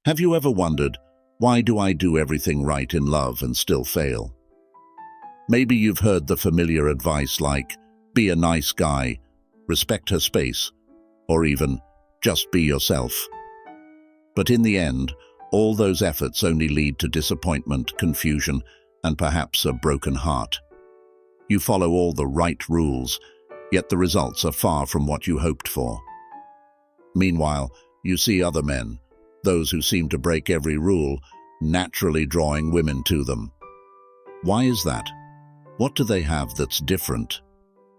Have you ever wondered, why do I do everything right in love and still fail? Maybe you've heard the familiar advice like, be a nice guy, respect her space, or even, just be yourself. But in the end, all those efforts only lead to disappointment, confusion, and perhaps a broken heart. You follow all the right rules, yet the results are far from what you hoped for. Meanwhile, you see other men, those who seem to break every rule, naturally drawing women to them. Why is that? What do they have that's different?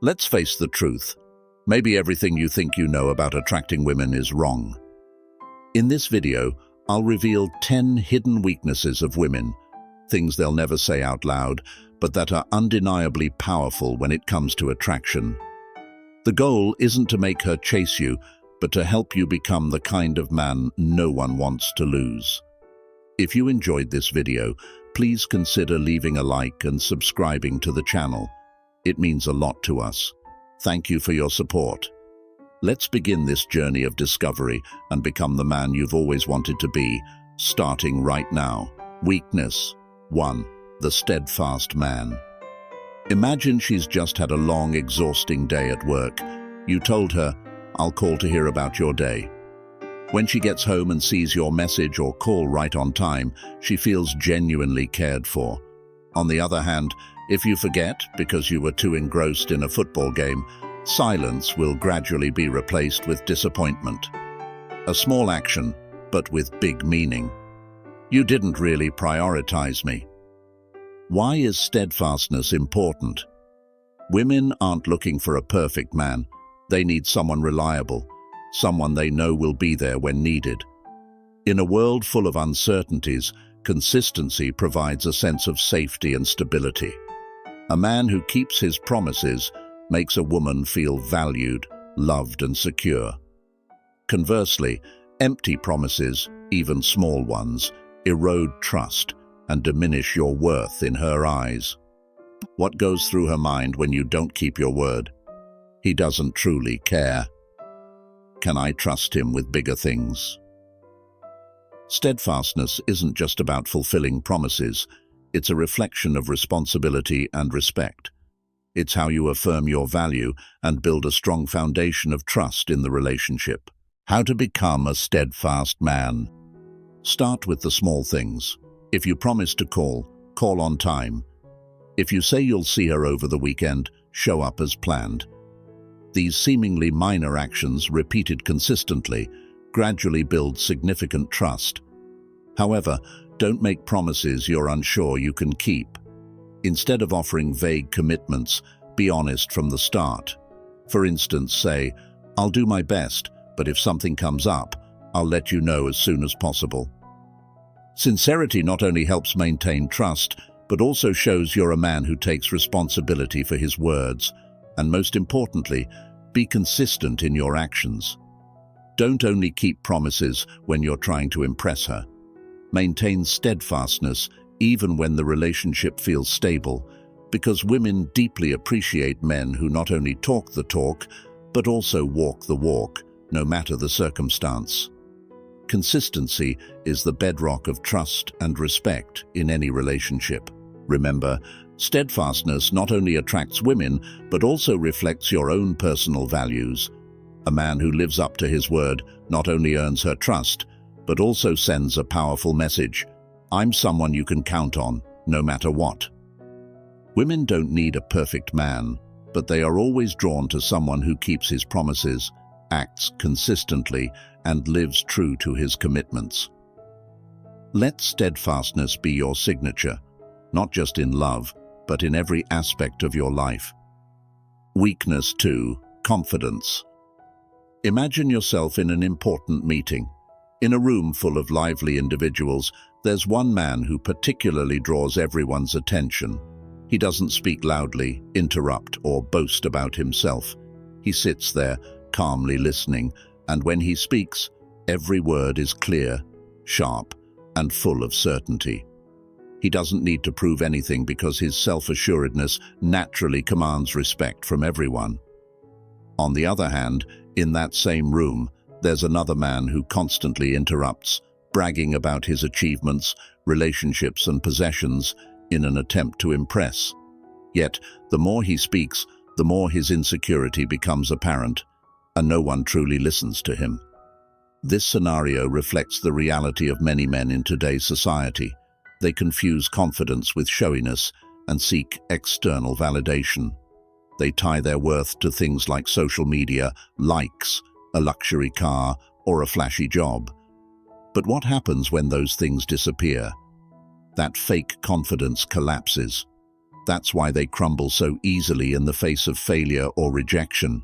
Let's face the truth. Maybe everything you think you know about attracting women is wrong. In this video, I'll reveal 10 hidden weaknesses of women, things they'll never say out loud, but that are undeniably powerful when it comes to attraction. The goal isn't to make her chase you, but to help you become the kind of man no one wants to lose. If you enjoyed this video, please consider leaving a like and subscribing to the channel. It means a lot to us. Thank you for your support. Let's begin this journey of discovery and become the man you've always wanted to be, starting right now. Weakness 1. The steadfast man. Imagine she's just had a long, exhausting day at work. You told her, "I'll call to hear about your day." When she gets home and sees your message or call right on time, she feels genuinely cared for. On the other hand, if you forget because you were too engrossed in a football game, silence will gradually be replaced with disappointment. A small action, but with big meaning. You didn't really prioritize me. Why is steadfastness important? Women aren't looking for a perfect man. They need someone reliable, someone they know will be there when needed. In a world full of uncertainties, consistency provides a sense of safety and stability. A man who keeps his promises makes a woman feel valued, loved, and secure. Conversely, empty promises, even small ones, erode trust and diminish your worth in her eyes. What goes through her mind when you don't keep your word? He doesn't truly care. Can I trust him with bigger things? Steadfastness isn't just about fulfilling promises. It's a reflection of responsibility and respect. It's how you affirm your value and build a strong foundation of trust in the relationship. How to become a steadfast man. Start with the small things. If you promise to call on time. If you say you'll see her over the weekend, show up as planned. These seemingly minor actions, repeated consistently, gradually build significant trust. However, don't make promises you're unsure you can keep. Instead of offering vague commitments, be honest from the start. For instance, say, "I'll do my best, but if something comes up, I'll let you know as soon as possible." Sincerity not only helps maintain trust, but also shows you're a man who takes responsibility for his words. And most importantly, be consistent in your actions. Don't only keep promises when you're trying to impress her. Maintain steadfastness even when the relationship feels stable, because women deeply appreciate men who not only talk the talk, but also walk the walk, no matter the circumstance. Consistency is the bedrock of trust and respect in any relationship. Remember, steadfastness not only attracts women, but also reflects your own personal values. A man who lives up to his word not only earns her trust, but also sends a powerful message. I'm someone you can count on, no matter what. Women don't need a perfect man, but they are always drawn to someone who keeps his promises, acts consistently, and lives true to his commitments. Let steadfastness be your signature, not just in love, but in every aspect of your life. Weakness 2. Confidence. Imagine yourself in an important meeting. In a room full of lively individuals, there's one man who particularly draws everyone's attention. He doesn't speak loudly, interrupt, or boast about himself. He sits there, calmly listening, and when he speaks, every word is clear, sharp, and full of certainty. He doesn't need to prove anything because his self-assuredness naturally commands respect from everyone. On the other hand, in that same room, there's another man who constantly interrupts, bragging about his achievements, relationships, and possessions in an attempt to impress. Yet, the more he speaks, the more his insecurity becomes apparent, and no one truly listens to him. This scenario reflects the reality of many men in today's society. They confuse confidence with showiness and seek external validation. They tie their worth to things like social media, likes, a luxury car, or a flashy job. But what happens when those things disappear? That fake confidence collapses. That's why they crumble so easily in the face of failure or rejection.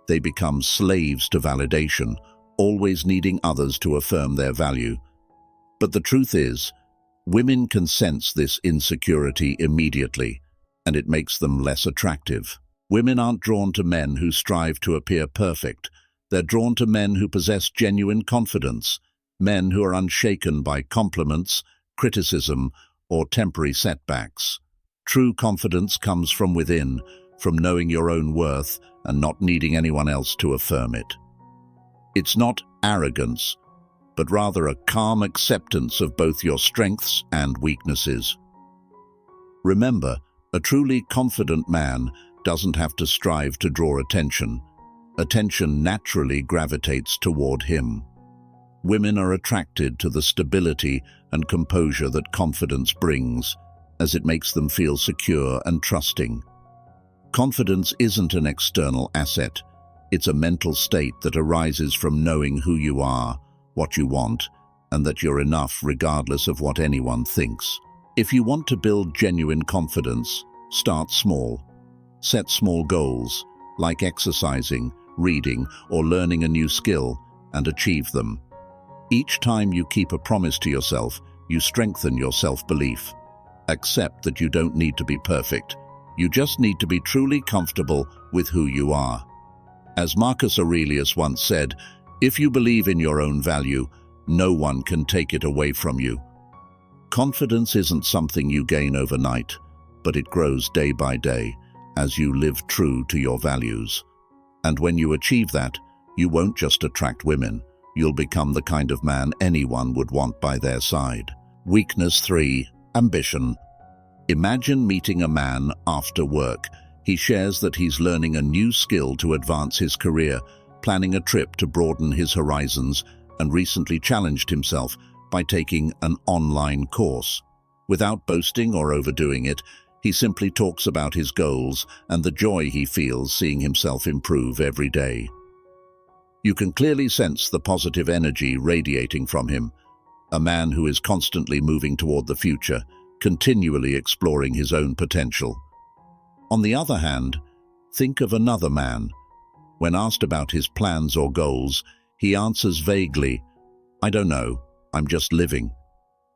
They become slaves to validation, always needing others to affirm their value. But the truth is, women can sense this insecurity immediately, and it makes them less attractive. Women aren't drawn to men who strive to appear perfect. They're drawn to men who possess genuine confidence, men who are unshaken by compliments, criticism, or temporary setbacks. True confidence comes from within, from knowing your own worth and not needing anyone else to affirm it. It's not arrogance, but rather a calm acceptance of both your strengths and weaknesses. Remember, a truly confident man doesn't have to strive to draw attention. Attention naturally gravitates toward him. Women are attracted to the stability and composure that confidence brings, as it makes them feel secure and trusting. Confidence isn't an external asset. It's a mental state that arises from knowing who you are, what you want, and that you're enough regardless of what anyone thinks. If you want to build genuine confidence, start small. Set small goals, like exercising, reading, or learning a new skill, and achieve them. Each time you keep a promise to yourself, you strengthen your self-belief. Accept that you don't need to be perfect. You just need to be truly comfortable with who you are. As Marcus Aurelius once said, if you believe in your own value, no one can take it away from you. Confidence isn't something you gain overnight, but it grows day by day as you live true to your values. And when you achieve that, you won't just attract women, you'll become the kind of man anyone would want by their side. Weakness 3. Ambition. Imagine meeting a man after work. He shares that he's learning a new skill to advance his career, planning a trip to broaden his horizons, and recently challenged himself by taking an online course. Without boasting or overdoing it, he simply talks about his goals and the joy he feels seeing himself improve every day. You can clearly sense the positive energy radiating from him, a man who is constantly moving toward the future, continually exploring his own potential. On the other hand, think of another man. When asked about his plans or goals, he answers vaguely, "I don't know, I'm just living."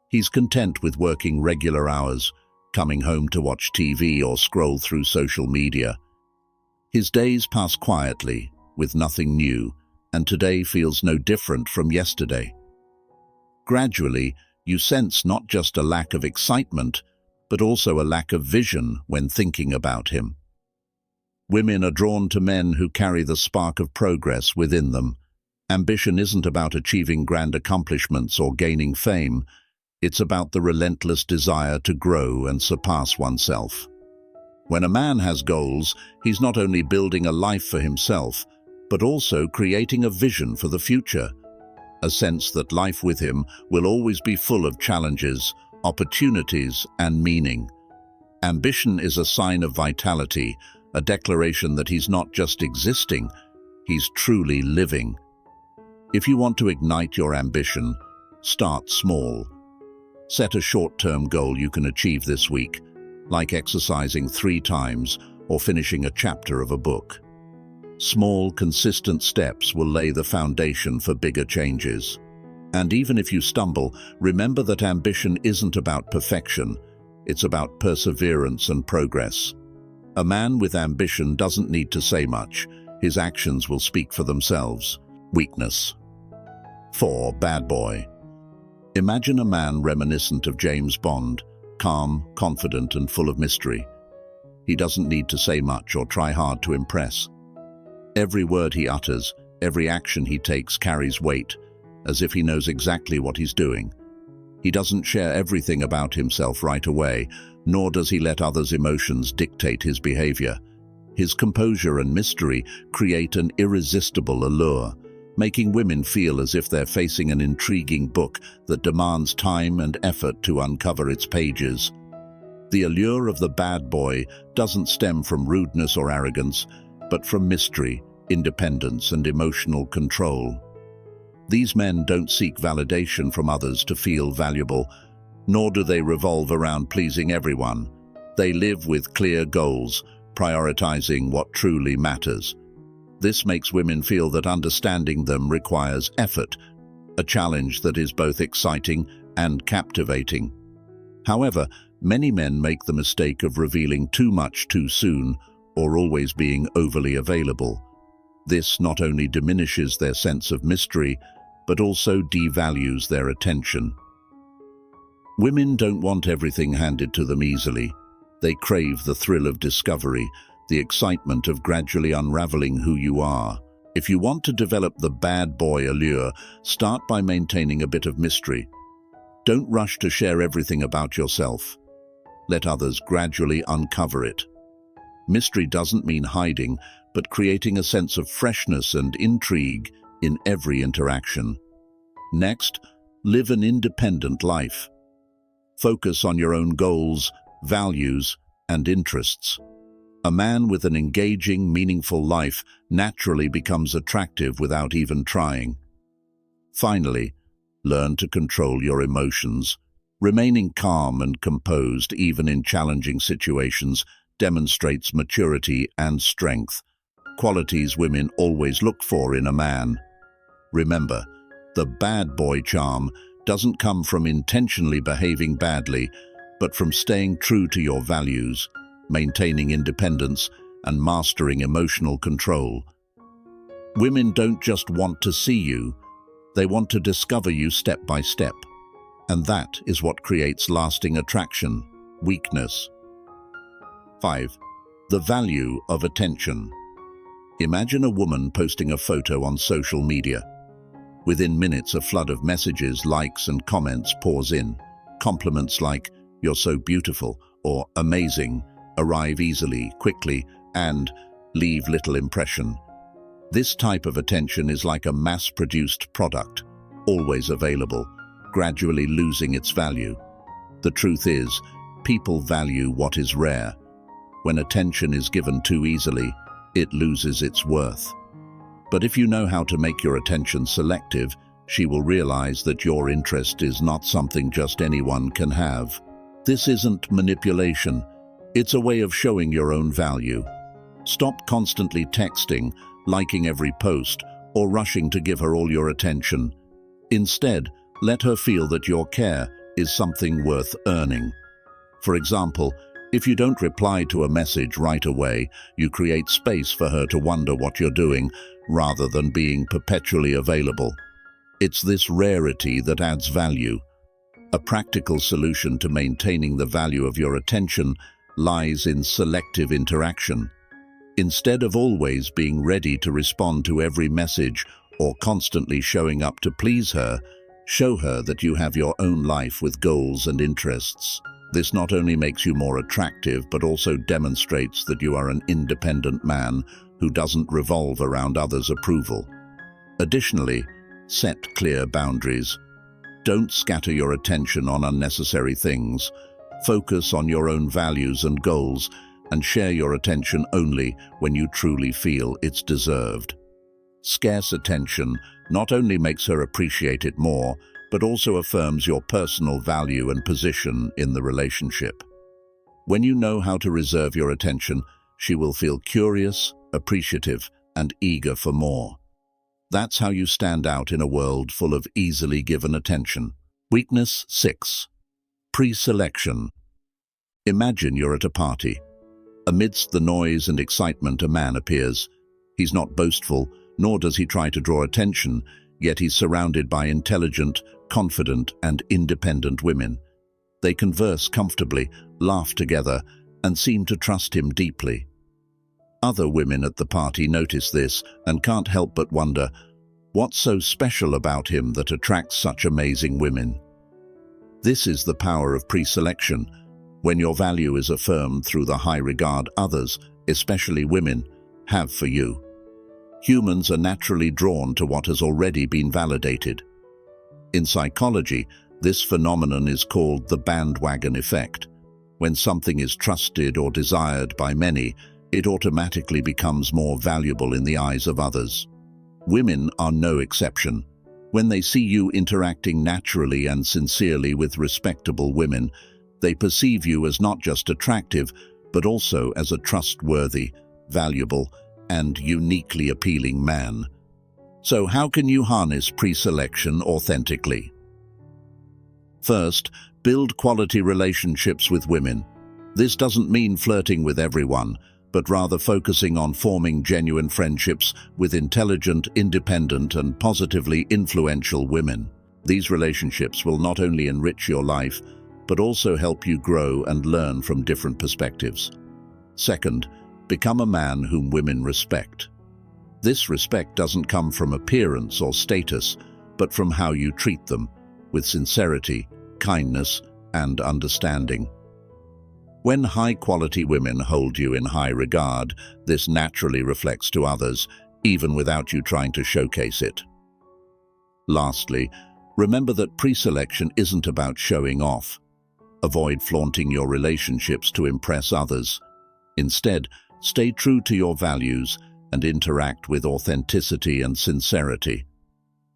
He's content with working regular hours, coming home to watch TV or scroll through social media. His days pass quietly, with nothing new, and today feels no different from yesterday. Gradually, you sense not just a lack of excitement, but also a lack of vision when thinking about him. Women are drawn to men who carry the spark of progress within them. Ambition isn't about achieving grand accomplishments or gaining fame. It's about the relentless desire to grow and surpass oneself. When a man has goals, he's not only building a life for himself, but also creating a vision for the future, a sense that life with him will always be full of challenges, opportunities, and meaning. Ambition is a sign of vitality, a declaration that he's not just existing, he's truly living. If you want to ignite your ambition, start small. Set a short-term goal you can achieve this week, like exercising 3 times or finishing a chapter of a book. Small, consistent steps will lay the foundation for bigger changes. And even if you stumble, remember that ambition isn't about perfection, it's about perseverance and progress. A man with ambition doesn't need to say much, his actions will speak for themselves. Weakness. 4. Bad boy. Imagine a man reminiscent of James Bond, calm, confident, and full of mystery. He doesn't need to say much or try hard to impress. Every word he utters, every action he takes carries weight, as if he knows exactly what he's doing. He doesn't share everything about himself right away, nor does he let others' emotions dictate his behavior. His composure and mystery create an irresistible allure, making women feel as if they're facing an intriguing book that demands time and effort to uncover its pages. The allure of the bad boy doesn't stem from rudeness or arrogance, but from mystery, independence, and emotional control. These men don't seek validation from others to feel valuable, nor do they revolve around pleasing everyone. They live with clear goals, prioritizing what truly matters. This makes women feel that understanding them requires effort, a challenge that is both exciting and captivating. However, many men make the mistake of revealing too much too soon or always being overly available. This not only diminishes their sense of mystery, but also devalues their attention. Women don't want everything handed to them easily. They crave the thrill of discovery, the excitement of gradually unraveling who you are. If you want to develop the bad boy allure, start by maintaining a bit of mystery. Don't rush to share everything about yourself. Let others gradually uncover it. Mystery doesn't mean hiding, but creating a sense of freshness and intrigue in every interaction. Next, live an independent life. Focus on your own goals, values, and interests. A man with an engaging, meaningful life naturally becomes attractive without even trying. Finally, learn to control your emotions. Remaining calm and composed even in challenging situations demonstrates maturity and strength, qualities women always look for in a man. Remember, the bad boy charm doesn't come from intentionally behaving badly, but from staying true to your values, maintaining independence, and mastering emotional control. Women don't just want to see you, they want to discover you step by step. And that is what creates lasting attraction, weakness. 5. The value of attention. Imagine a woman posting a photo on social media. Within minutes, a flood of messages, likes, and comments pours in. Compliments like, "You're so beautiful," or "amazing," arrive easily, quickly, and leave little impression. This type of attention is like a mass-produced product, always available, gradually losing its value. The truth is, people value what is rare. When attention is given too easily, it loses its worth. But if you know how to make your attention selective, she will realize that your interest is not something just anyone can have. This isn't manipulation. It's a way of showing your own value. Stop constantly texting, liking every post, or rushing to give her all your attention. Instead, let her feel that your care is something worth earning. For example, if you don't reply to a message right away, you create space for her to wonder what you're doing, rather than being perpetually available. It's this rarity that adds value. A practical solution to maintaining the value of your attention lies in selective interaction. Instead of always being ready to respond to every message or constantly showing up to please her, show her that you have your own life with goals and interests. This not only makes you more attractive, but also demonstrates that you are an independent man who doesn't revolve around others' approval. Additionally, set clear boundaries. Don't scatter your attention on unnecessary things. Focus on your own values and goals, and share your attention only when you truly feel it's deserved. Scarce attention not only makes her appreciate it more, but also affirms your personal value and position in the relationship. When you know how to reserve your attention, she will feel curious, appreciative, and eager for more. That's how you stand out in a world full of easily given attention. Weakness 6. Pre-selection. Imagine you're at a party. Amidst the noise and excitement, a man appears. He's not boastful, nor does he try to draw attention, yet he's surrounded by intelligent, confident, and independent women. They converse comfortably, laugh together, and seem to trust him deeply. Other women at the party notice this and can't help but wonder, What's so special about him that attracts such amazing women? This is the power of pre-selection, when your value is affirmed through the high regard others, especially women, have for you. Humans are naturally drawn to what has already been validated. In psychology, this phenomenon is called the bandwagon effect. When something is trusted or desired by many, it automatically becomes more valuable in the eyes of others. Women are no exception. When they see you interacting naturally and sincerely with respectable women, they perceive you as not just attractive, but also as a trustworthy, valuable, and uniquely appealing man. So how can you harness pre-selection authentically? First, build quality relationships with women. This doesn't mean flirting with everyone, but rather focusing on forming genuine friendships with intelligent, independent, and positively influential women. These relationships will not only enrich your life, but also help you grow and learn from different perspectives. Second, become a man whom women respect. This respect doesn't come from appearance or status, but from how you treat them, with sincerity, kindness, and understanding. When high-quality women hold you in high regard, this naturally reflects to others, even without you trying to showcase it. Lastly, remember that pre-selection isn't about showing off. Avoid flaunting your relationships to impress others. Instead, stay true to your values and interact with authenticity and sincerity.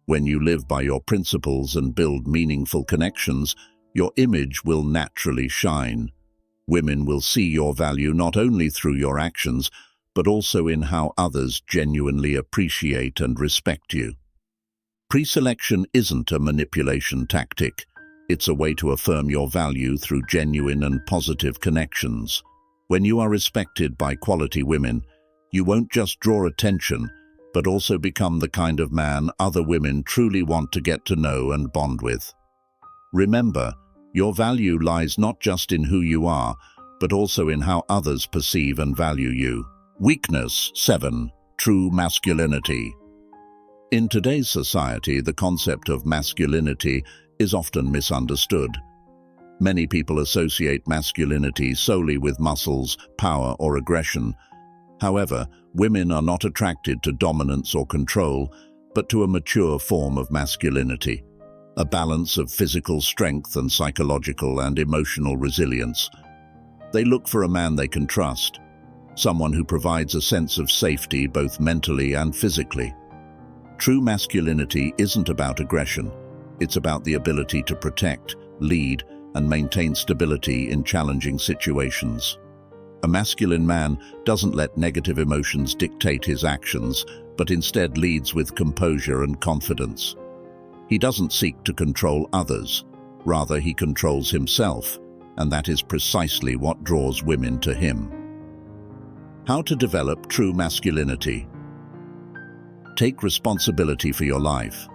When you live by your principles and build meaningful connections, your image will naturally shine. Women will see your value not only through your actions, but also in how others genuinely appreciate and respect you. Pre-selection isn't a manipulation tactic. It's a way to affirm your value through genuine and positive connections. When you are respected by quality women, you won't just draw attention, but also become the kind of man other women truly want to get to know and bond with. Remember, your value lies not just in who you are, but also in how others perceive and value you. Weakness 7. True masculinity. In today's society, the concept of masculinity is often misunderstood. Many people associate masculinity solely with muscles, power, or aggression. However, women are not attracted to dominance or control, but to a mature form of masculinity, a balance of physical strength and psychological and emotional resilience. They look for a man they can trust, someone who provides a sense of safety both mentally and physically. True masculinity isn't about aggression. It's about the ability to protect, lead, and maintain stability in challenging situations. A masculine man doesn't let negative emotions dictate his actions, but instead leads with composure and confidence. He doesn't seek to control others, rather he controls himself, and that is precisely what draws women to him. How to develop true masculinity? Take responsibility for your life.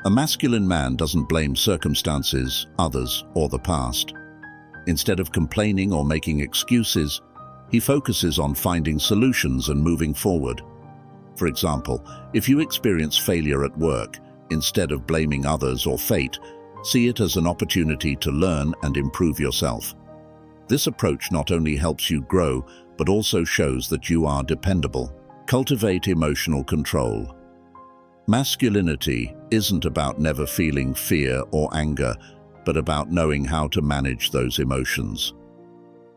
A masculine man doesn't blame circumstances, others, or the past. Instead of complaining or making excuses, he focuses on finding solutions and moving forward. For example, if you experience failure at work, instead of blaming others or fate, see it as an opportunity to learn and improve yourself. This approach not only helps you grow, but also shows that you are dependable. Cultivate emotional control. Masculinity isn't about never feeling fear or anger, but about knowing how to manage those emotions.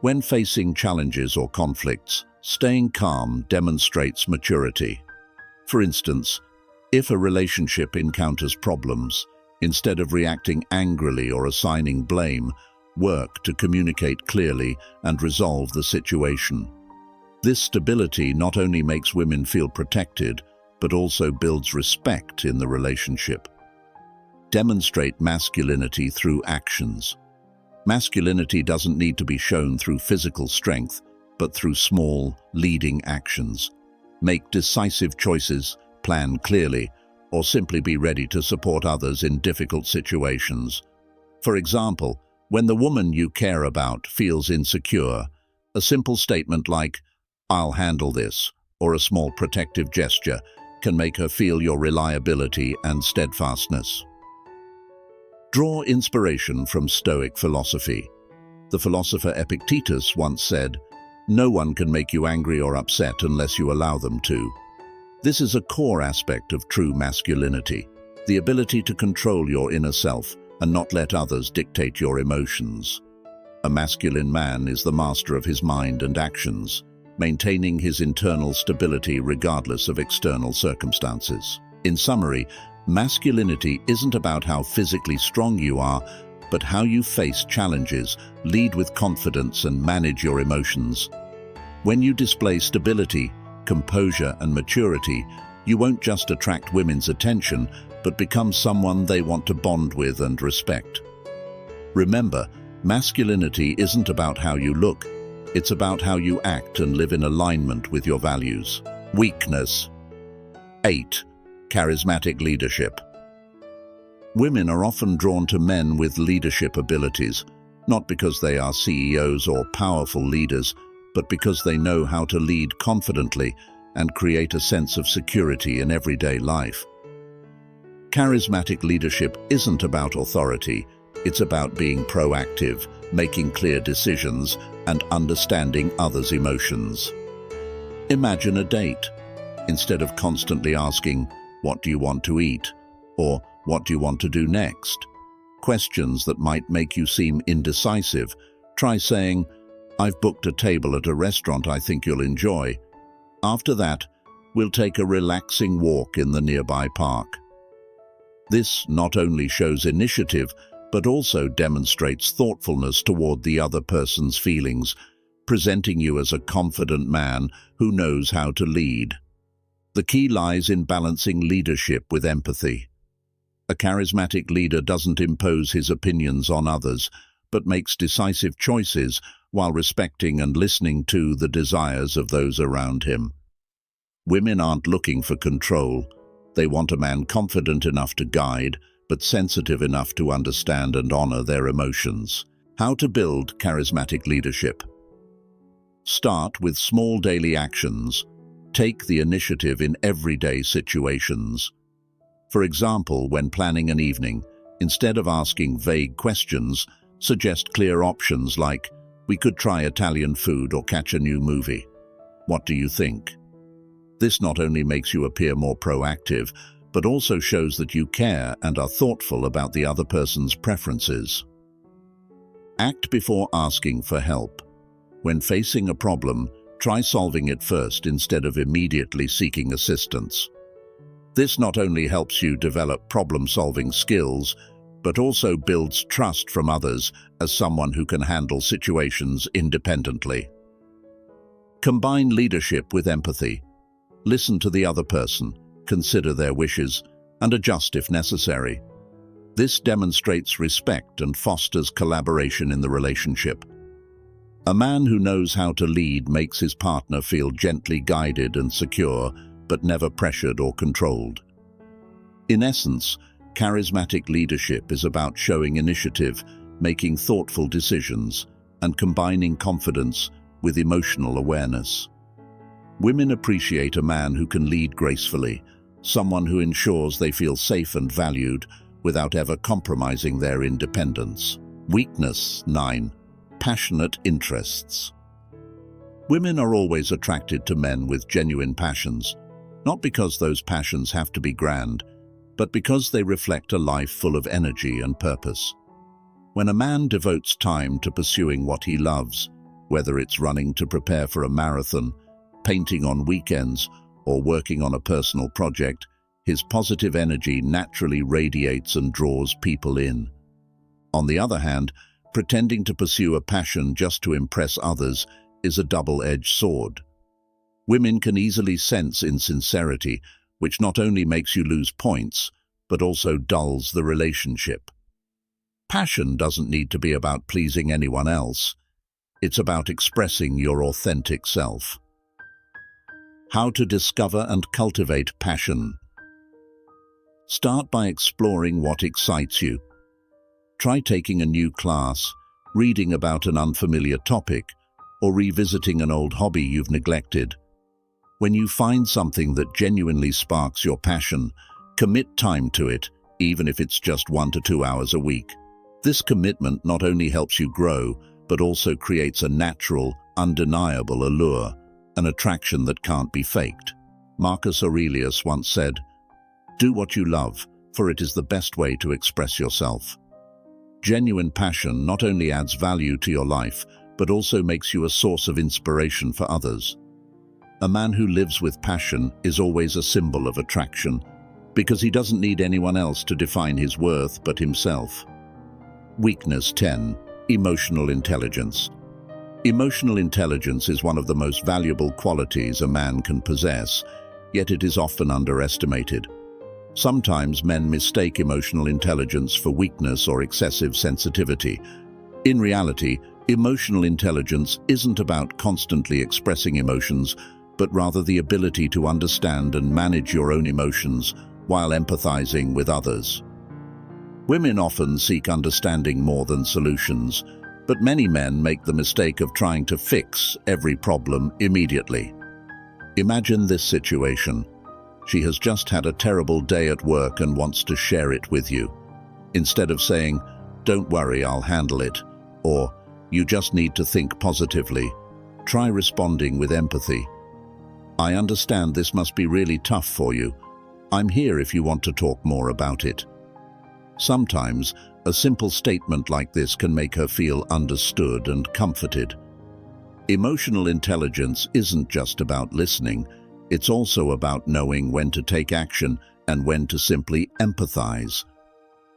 When facing challenges or conflicts, staying calm demonstrates maturity. For instance, if a relationship encounters problems, instead of reacting angrily or assigning blame, work to communicate clearly and resolve the situation. This stability not only makes women feel protected, but also builds respect in the relationship. Demonstrate masculinity through actions. Masculinity doesn't need to be shown through physical strength, but through small, leading actions. Make decisive choices, plan clearly, or simply be ready to support others in difficult situations. For example, when the woman you care about feels insecure, a simple statement like, "I'll handle this," or a small protective gesture, can make her feel your reliability and steadfastness. Draw inspiration from Stoic philosophy. The philosopher Epictetus once said, "No one can make you angry or upset unless you allow them to." This is a core aspect of true masculinity, the ability to control your inner self and not let others dictate your emotions. A masculine man is the master of his mind and actions, maintaining his internal stability regardless of external circumstances. In summary, masculinity isn't about how physically strong you are, but how you face challenges, lead with confidence, and manage your emotions. When you display stability, composure, and maturity, you won't just attract women's attention, but become someone they want to bond with and respect. Remember, masculinity isn't about how you look, it's about how you act and live in alignment with your values. Weakness. 8. Charismatic leadership. Women are often drawn to men with leadership abilities, not because they are CEOs or powerful leaders, but because they know how to lead confidently and create a sense of security in everyday life. Charismatic leadership isn't about authority, it's about being proactive, making clear decisions, and understanding others' emotions. Imagine a date. Instead of constantly asking, "What do you want to eat?" or "What do you want to do next?" questions that might make you seem indecisive, try saying, "I've booked a table at a restaurant I think you'll enjoy. After that, we'll take a relaxing walk in the nearby park." This not only shows initiative, but also demonstrates thoughtfulness toward the other person's feelings, presenting you as a confident man who knows how to lead. The key lies in balancing leadership with empathy. A charismatic leader doesn't impose his opinions on others, but makes decisive choices while respecting and listening to the desires of those around him. Women aren't looking for control. They want a man confident enough to guide, but sensitive enough to understand and honor their emotions. How to build charismatic leadership. Start with small daily actions. Take the initiative in everyday situations. For example, when planning an evening, instead of asking vague questions, suggest clear options like, "We could try Italian food or catch a new movie. What do you think?" This not only makes you appear more proactive, but also shows that you care and are thoughtful about the other person's preferences. Act before asking for help. When facing a problem, try solving it first instead of immediately seeking assistance. This not only helps you develop problem-solving skills, but also builds trust from others as someone who can handle situations independently. Combine leadership with empathy. Listen to the other person, consider their wishes, and adjust if necessary. This demonstrates respect and fosters collaboration in the relationship. A man who knows how to lead makes his partner feel gently guided and secure, but never pressured or controlled. In essence, charismatic leadership is about showing initiative, making thoughtful decisions, and combining confidence with emotional awareness. Women appreciate a man who can lead gracefully, someone who ensures they feel safe and valued without ever compromising their independence. Weakness 9. Passionate interests. Women are always attracted to men with genuine passions, not because those passions have to be grand, but because they reflect a life full of energy and purpose. When a man devotes time to pursuing what he loves, whether it's running to prepare for a marathon, painting on weekends, or working on a personal project, his positive energy naturally radiates and draws people in. On the other hand, pretending to pursue a passion just to impress others is a double-edged sword. Women can easily sense insincerity, which not only makes you lose points, but also dulls the relationship. Passion doesn't need to be about pleasing anyone else. It's about expressing your authentic self. How to discover and cultivate passion. Start by exploring what excites you. Try taking a new class, reading about an unfamiliar topic, or revisiting an old hobby you've neglected. When you find something that genuinely sparks your passion, commit time to it, even if it's just 1 to 2 hours a week. This commitment not only helps you grow, but also creates a natural, undeniable allure, an attraction that can't be faked. Marcus Aurelius once said, "Do what you love, for it is the best way to express yourself." Genuine passion not only adds value to your life, but also makes you a source of inspiration for others. A man who lives with passion is always a symbol of attraction, because he doesn't need anyone else to define his worth but himself. Weakness 10. Emotional intelligence. Emotional intelligence is one of the most valuable qualities a man can possess, yet it is often underestimated. Sometimes men mistake emotional intelligence for weakness or excessive sensitivity. In reality, emotional intelligence isn't about constantly expressing emotions, but rather the ability to understand and manage your own emotions while empathizing with others. Women often seek understanding more than solutions, but many men make the mistake of trying to fix every problem immediately. Imagine this situation. She has just had a terrible day at work and wants to share it with you. Instead of saying, "Don't worry, I'll handle it," or "You just need to think positively," try responding with empathy. "I understand this must be really tough for you. I'm here if you want to talk more about it." Sometimes, a simple statement like this can make her feel understood and comforted. Emotional intelligence isn't just about listening, it's also about knowing when to take action and when to simply empathize.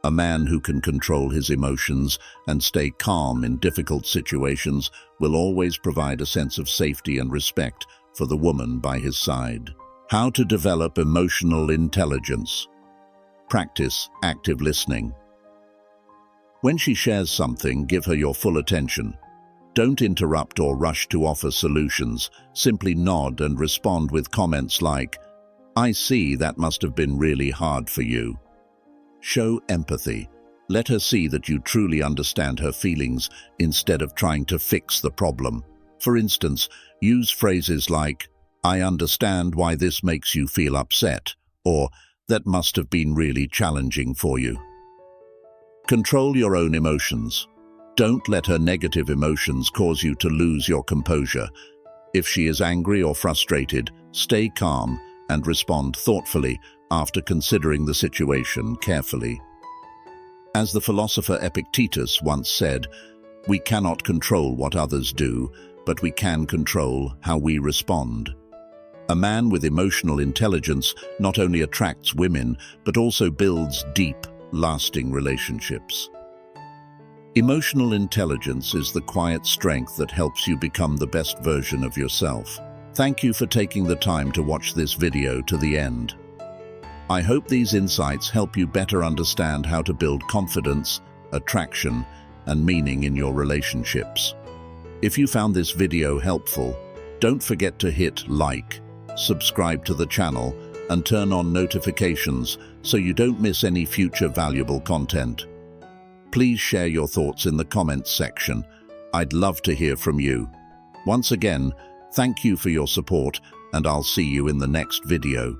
A man who can control his emotions and stay calm in difficult situations will always provide a sense of safety and respect for the woman by his side. How to develop emotional intelligence. Practice active listening. When she shares something, give her your full attention. Don't interrupt or rush to offer solutions. Simply nod and respond with comments like, "I see that must have been really hard for you." Show empathy. Let her see that you truly understand her feelings instead of trying to fix the problem. For instance, use phrases like, "I understand why this makes you feel upset," or "That must have been really challenging for you." Control your own emotions. Don't let her negative emotions cause you to lose your composure. If she is angry or frustrated, stay calm and respond thoughtfully after considering the situation carefully. As the philosopher Epictetus once said, "We cannot control what others do, but we can control how we respond." A man with emotional intelligence not only attracts women, but also builds deep, lasting relationships. Emotional intelligence is the quiet strength that helps you become the best version of yourself. Thank you for taking the time to watch this video to the end. I hope these insights help you better understand how to build confidence, attraction, and meaning in your relationships. If you found this video helpful, don't forget to hit like, subscribe to the channel, and turn on notifications so you don't miss any future valuable content. Please share your thoughts in the comments section. I'd love to hear from you. Once again, thank you for your support, and I'll see you in the next video.